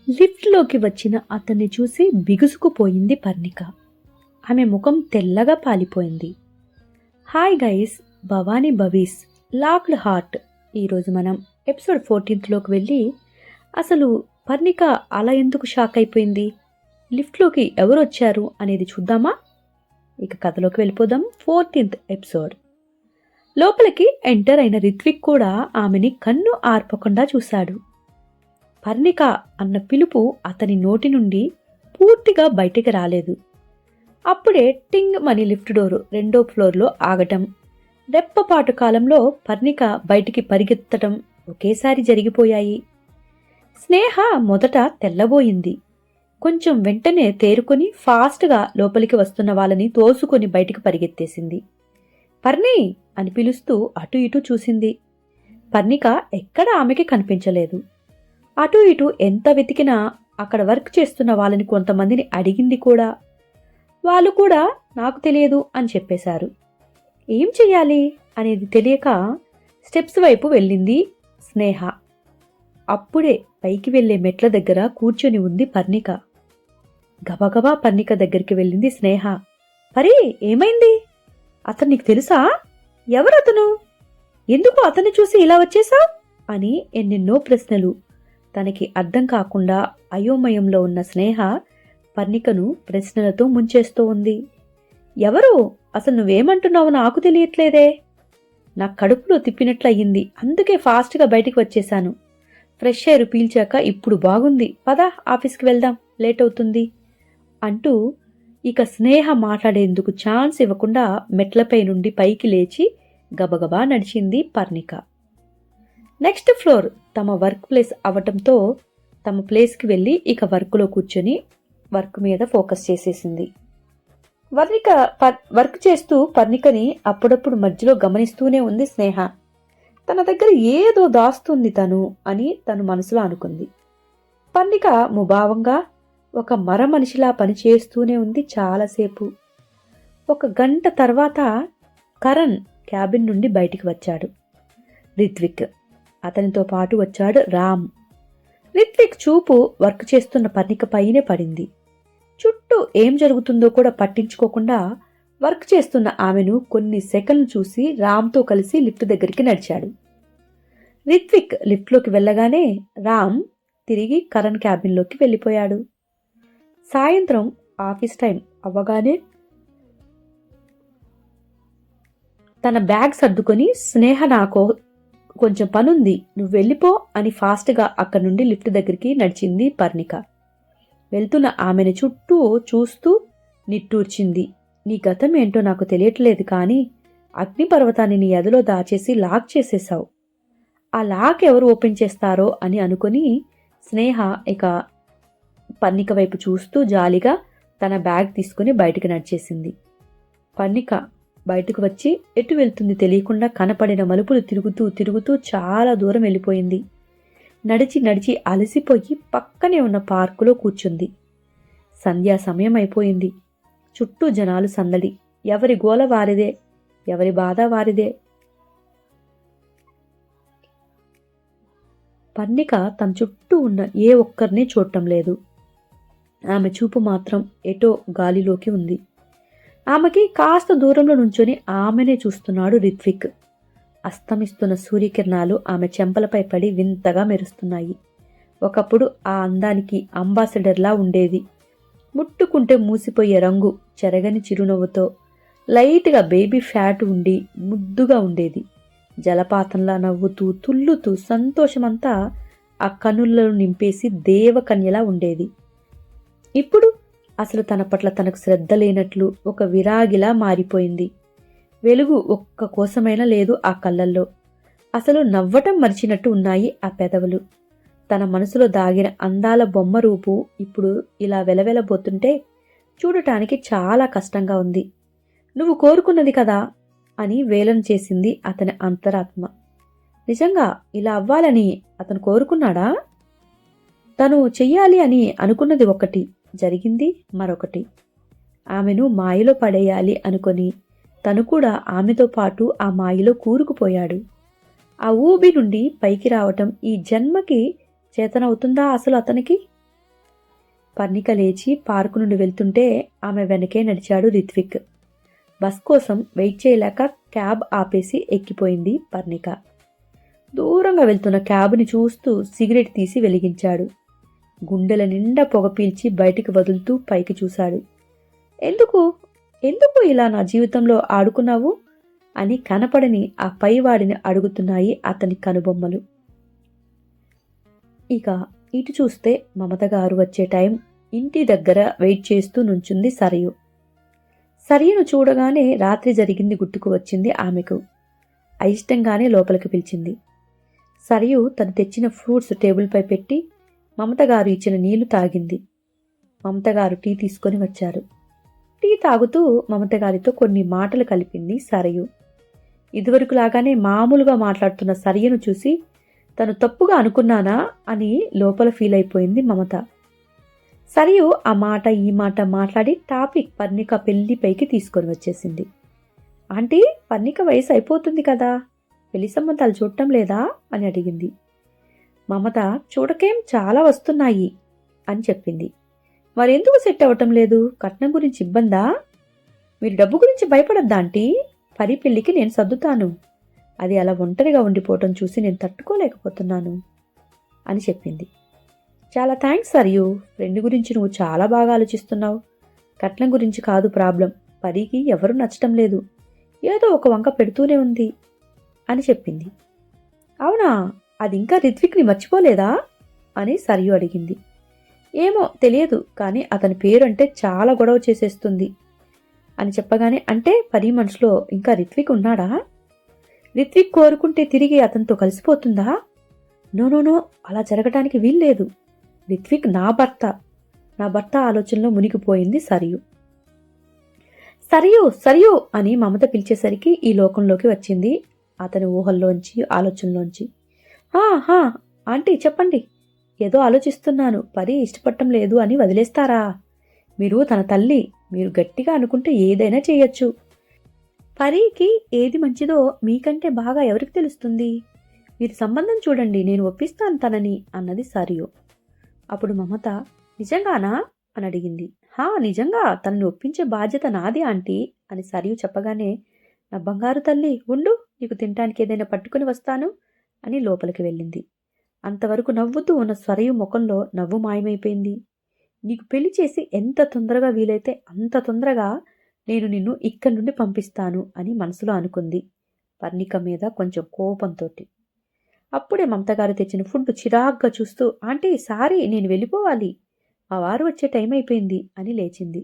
లిఫ్ట్లోకి వచ్చిన అతన్ని చూసి బిగుసుకుపోయింది పర్ణిక. ఆమె ముఖం తెల్లగా పాలిపోయింది. హాయ్ గైస్, భవానీ భవీస్ లాక్డ్ హార్ట్. ఈరోజు మనం ఎపిసోడ్ 14లోకి వెళ్ళి అసలు పర్ణిక అలా ఎందుకు షాక్ అయిపోయింది, లిఫ్ట్లోకి ఎవరు వచ్చారు అనేది చూద్దామా? ఇక కథలోకి వెళ్ళిపోదాం. 14th episode. లోపలికి ఎంటర్ అయిన రిత్విక్ కూడా ఆమెని కన్ను ఆర్పకుండా చూశాడు. పర్ణిక అన్న పిలుపు అతని నోటి నుండి పూర్తిగా బయటికి రాలేదు. అప్పుడే టింగ్ మని లిఫ్ట్ డోరు 2వ ఫ్లోర్లో ఆగటం, రెప్పపాటు కాలంలో పర్ణిక బయటికి పరిగెత్తడం ఒకేసారి జరిగిపోయాయి. స్నేహ మొదట తెల్లబోయింది. కొంచెం వెంటనే తేరుకొని ఫాస్ట్గా లోపలికి వస్తున్న వాళ్ళని తోసుకొని బయటికి పరిగెత్తేసింది. పర్ణి అని పిలుస్తూ అటు ఇటు చూసింది. పర్ణిక ఎక్కడ ఆమెకి కనిపించలేదు. అటు ఇటు ఎంత వెతికినా అక్కడ వర్క్ చేస్తున్న వాళ్ళని కొంతమందిని అడిగింది కూడా. వాళ్ళు కూడా నాకు తెలియదు అని చెప్పేశారు. ఏం చెయ్యాలి అనేది తెలియక స్టెప్స్ వైపు వెళ్ళింది స్నేహ. అప్పుడే పైకి వెళ్లే మెట్ల దగ్గర కూర్చొని ఉంది పర్ణిక. గబగబా పర్ణిక దగ్గరికి వెళ్ళింది స్నేహ. పరి, ఏమైంది? అతను నీకు తెలుసా? ఎవరతను? ఎందుకు అతన్ని చూసి ఇలా వచ్చేసా అని ఎన్నెన్నో ప్రశ్నలు. తనకి అర్థం కాకుండా అయోమయంలో ఉన్న స్నేహ పర్ణికను ప్రశ్నలతో ముంచేస్తూ ఉంది. ఎవరు? అసలు నువ్వేమంటున్నావు నాకు తెలియట్లేదే. నా కడుపులో తిప్పినట్లయింది, అందుకే ఫాస్ట్గా బయటికి వచ్చేశాను. ఫ్రెష్ ఎయిర్ పీల్చాక ఇప్పుడు బాగుంది. పద, ఆఫీస్కి వెళ్దాం, లేట్ అవుతుంది అంటూ ఇక స్నేహ మాట్లాడేందుకు ఛాన్స్ ఇవ్వకుండా మెట్లపై నుండి పైకి లేచి గబగబా నడిచింది పర్ణిక. నెక్స్ట్ ఫ్లోర్ తమ వర్క్ ప్లేస్ అవటంతో తమ ప్లేస్కి వెళ్ళి ఇక వర్క్లో కూర్చొని వర్క్ మీద ఫోకస్ చేసేసింది. వర్క్ చేస్తూ పర్ణికని అప్పుడప్పుడు మధ్యలో గమనిస్తూనే ఉంది స్నేహ. తన దగ్గర ఏదో దాస్తుంది తను అని తను మనసులో అనుకుంది. పర్ణిక ముభావంగా ఒక మనిషిలా పనిచేస్తూనే ఉంది చాలాసేపు. 1 గంట తర్వాత కరణ్ క్యాబిన్ నుండి బయటికి వచ్చాడు. రిత్విక్, అతనితో పాటు వచ్చాడు రామ్. రిత్విక్ చూపు వర్క్ చేస్తున్న పర్ణిక పైనే పడింది. చుట్టూ ఏం జరుగుతుందో కూడా పట్టించుకోకుండా వర్క్ చేస్తున్న ఆమెను కొన్ని సెకండ్లు చూసి రామ్తో కలిసి లిఫ్ట్ దగ్గరికి నడిచాడు. రిత్విక్ లిఫ్ట్లోకి వెళ్ళగానే రామ్ తిరిగి కరణ్ క్యాబిన్లోకి వెళ్ళిపోయాడు. సాయంత్రం ఆఫీస్ టైం అవ్వగానే తన బ్యాగ్ సర్దుకొని స్నేహ, నాకు కొంచెం పనుంది, నువ్వు వెళ్ళిపో అని ఫాస్ట్గా అక్కడి నుండి లిఫ్ట్ దగ్గరికి నడిచింది పర్ణిక. వెళ్తున్న ఆమెను చుట్టూ చూస్తూ నిట్టూర్చింది. నీ గతం ఏంటో నాకు తెలియట్లేదు, కానీ అగ్నిపర్వతాన్ని నీ ఎదలో దాచేసి లాక్ చేసేశావు. ఆ లాక్ ఎవరు ఓపెన్ చేస్తారో అని అనుకుని స్నేహ ఇక పర్ణిక వైపు చూస్తూ జాలిగా తన బ్యాగ్ తీసుకుని బయటికి నడిచేసింది. పర్ణిక బయటకు వచ్చి ఎటు వెళ్తుంది తెలియకుండా కనపడిన మలుపులు తిరుగుతూ తిరుగుతూ చాలా దూరం వెళ్ళిపోయింది. నడిచి నడిచి అలసిపోయి పక్కనే ఉన్న పార్కులో కూర్చుంది. సంధ్యా సమయం అయిపోయింది. చుట్టూ జనాలు సందడి. ఎవరి గోల వారిదే, ఎవరి బాధ వారిదే. పర్ణిక తన చుట్టూ ఉన్న ఏ ఒక్కరిని చూడటం లేదు. ఆమె చూపు మాత్రం ఎటో గాలిలోకి ఉంది. ఆమెకి కాస్త దూరంలో నుంచొని ఆమెనే చూస్తున్నాడు రిత్విక్. అస్తమిస్తున్న సూర్యకిరణాలు ఆమె చెంపలపై పడి వింతగా మెరుస్తున్నాయి. ఒకప్పుడు ఆ అందానికి అంబాసిడర్లా ఉండేది. ముట్టుకుంటే మూసిపోయే రంగు, చెరగని చిరునవ్వుతో, లైట్గా బేబీ ఫ్యాట్ ఉండి ముద్దుగా ఉండేది. జలపాతంలా నవ్వుతూ తుల్లుతూ సంతోషమంతా ఆ కనులను నింపేసి దేవకన్యలా ఉండేది. ఇప్పుడు అసలు తన పట్ల తనకు శ్రద్ధ లేనట్లు ఒక విరాగిలా మారిపోయింది. వెలుగు ఒక్క కోసమైనా లేదు ఆ కళ్ళల్లో. అసలు నవ్వటం మరిచినట్టు ఉన్నాయి ఆ పెదవులు. తన మనసులో దాగిన అందాల బొమ్మ రూపు ఇప్పుడు ఇలా వెలవెలబోతుంటే చూడటానికి చాలా కష్టంగా ఉంది. నువ్వు కోరుకున్నది కదా అని వేలం చేసింది అతని అంతరాత్మ. నిజంగా ఇలా అవ్వాలని అతను కోరుకున్నాడా? తను చెయ్యాలి అని అనుకున్నది ఒకటి, జరిగింది మరొకటి. ఆమెను మాయలో పడేయాలి అనుకొని తను కూడా ఆమెతో పాటు ఆ మాయలో కూరుకుపోయాడు. ఆ ఊబి నుండి పైకి రావటం ఈ జన్మకి చేతనవుతుందా అసలు అతనికి? పర్ణిక లేచి పార్కు నుండి వెళ్తుంటే ఆమె వెనకే నడిచాడు రిత్విక్. బస్ కోసం వెయిట్ చేయలేక క్యాబ్ ఆపేసి ఎక్కిపోయింది పర్ణిక. దూరంగా వెళ్తున్న క్యాబ్ని చూస్తూ సిగరెట్ తీసి వెలిగించాడు. గుండెల నిండా పొగ పీల్చి బయటికి వదులుతూ పైకి చూశాడు. ఎందుకు ఎందుకు ఇలా నా జీవితంలో ఆడుకున్నావు అని కనపడని ఆ పైవాడిని అడుగుతున్నాయి అతని కనుబొమ్మలు. ఇక ఇటు చూస్తే మమత గారు వచ్చే టైం ఇంటి దగ్గర వెయిట్ చేస్తూ నుంచుంది సరియు. సరియును చూడగానే రాత్రి జరిగింది గుర్తుకు వచ్చింది ఆమెకు. అయిష్టంగానే లోపలికి పిలిచింది. సరియు తను తెచ్చిన ఫ్రూట్స్ టేబుల్పై పెట్టి మమత గారు ఇచ్చిన నీళ్లు తాగింది. మమత గారు టీ తీసుకొని వచ్చారు. టీ తాగుతూ మమత గారితో కొన్ని మాటలు కలిపింది సరియు. ఇదివరకులాగానే మామూలుగా మాట్లాడుతున్న సరియను చూసి తను తప్పుగా అనుకున్నానా అని లోపల ఫీల్ అయిపోయింది మమత. సరియు ఆ మాట ఈ మాట మాట్లాడి టాపిక్ పర్ణిక పెళ్లిపైకి తీసుకొని వచ్చేసింది. ఆంటీ, పర్ణిక వయసు అయిపోతుంది కదా, పెళ్లి సంబంధాలు చూడటం లేదా అని అడిగింది. మమత చూడకేం చాలా వస్తున్నాయి అని చెప్పింది. మరెందుకు సెట్ అవ్వటం లేదు? కట్నం గురించి ఇబ్బందా? మీరు డబ్బు గురించి భయపడద్దా ఆంటీ? పరి పెళ్లికి నేను సర్దుతాను. అది అలా ఒంటరిగా ఉండిపోవటం చూసి నేను తట్టుకోలేకపోతున్నాను అని చెప్పింది. చాలా థ్యాంక్స్ సరియు, ఫ్రెండ్ గురించి నువ్వు చాలా బాగా ఆలోచిస్తున్నావు. కట్నం గురించి కాదు ప్రాబ్లం, పరికి ఎవరూ నచ్చటం లేదు, ఏదో ఒక వంక పెడుతూనే ఉంది అని చెప్పింది. అవునా, అది ఇంకా రిత్విక్ని మర్చిపోలేదా అని సరియు అడిగింది. ఏమో తెలియదు, కానీ అతని పేరంటే చాలా గొడవ చేసేస్తుంది అని చెప్పగానే, అంటే పరి మనసులో ఇంకా రిత్విక్ ఉన్నాడా? రిత్విక్ కోరుకుంటే తిరిగి అతనితో కలిసిపోతుందా? నో, అలా జరగటానికి వీల్లేదు. రిత్విక్ నా భర్త ఆలోచనలో మునిగిపోయింది సరియు. సరియు అని మమత పిలిచేసరికి ఈ లోకంలోకి వచ్చింది అతని ఊహల్లోంచి, ఆలోచనలోంచి. హా ఆంటీ చెప్పండి, ఏదో ఆలోచిస్తున్నాను. పరి ఇష్టపడటం లేదు అని వదిలేస్తారా? మీరు తన తల్లి, మీరు గట్టిగా అనుకుంటే ఏదైనా చేయొచ్చు. పరికి ఏది మంచిదో మీకంటే బాగా ఎవరికి తెలుస్తుంది? మీరు సంబంధం చూడండి, నేను ఒప్పిస్తాను తనని అన్నది సరియు. అప్పుడు మమత, నిజంగానా అని అడిగింది. నిజంగా, తనని ఒప్పించే బాధ్యత నాది ఆంటీ అని సరియు చెప్పగానే, నా బంగారు తల్లి ఉండు, నీకు తినటానికి ఏదైనా పట్టుకుని వస్తాను అని లోపలికి వెళ్ళింది. అంతవరకు నవ్వుతూ ఉన్న సరియు ముఖంలో నవ్వు మాయమైపోయింది. నీకు పెళ్లి చేసి ఎంత తొందరగా వీలైతే అంత తొందరగా నేను నిన్ను ఇక్కడి నుండి పంపిస్తాను అని మనసులో అనుకుంది, పర్ణిక మీద కొంచెం కోపంతో. అప్పుడే మమతగారు తెచ్చిన ఫుడ్ చిరాగ్గా చూస్తూ, ఆంటీ సారీ, నేను వెళ్ళిపోవాలి, మా వారు వచ్చే టైం అయిపోయింది అని లేచింది.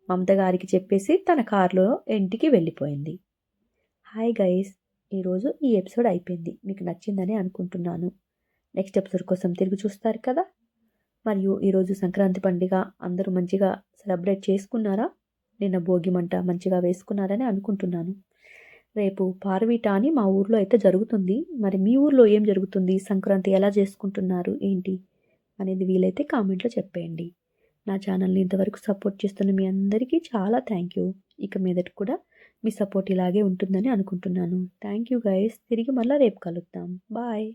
మమతగారికి చెప్పేసి తన కారులో ఇంటికి వెళ్ళిపోయింది. హాయ్ గైస్, ఈరోజు ఈ ఎపిసోడ్ అయిపోయింది. మీకు నచ్చిందని అనుకుంటున్నాను. నెక్స్ట్ ఎపిసోడ్ కోసం తిరిగి చూస్తారు కదా. మరియు ఈరోజు సంక్రాంతి పండుగ అందరూ మంచిగా సెలబ్రేట్ చేసుకున్నారా? నిన్న భోగి మంట మంచిగా వేసుకున్నారని అనుకుంటున్నాను. రేపు పార్వీట అని మా ఊర్లో అయితే జరుగుతుంది. మరి మీ ఊర్లో ఏం జరుగుతుంది? సంక్రాంతి ఎలా చేసుకుంటున్నారు ఏంటి అనేది వీలైతే కామెంట్లో చెప్పేయండి. నా ఛానల్ని ఇంతవరకు సపోర్ట్ చేస్తున్న మీ అందరికీ చాలా థ్యాంక్ యూ. ఇక మీదట కూడా మీ సపోర్ట్ ఇలాగే ఉంటుందని అనుకుంటున్నాను. Thank you guys. తిరిగి మళ్ళీ రేపు కలుద్దాం. బాయ్.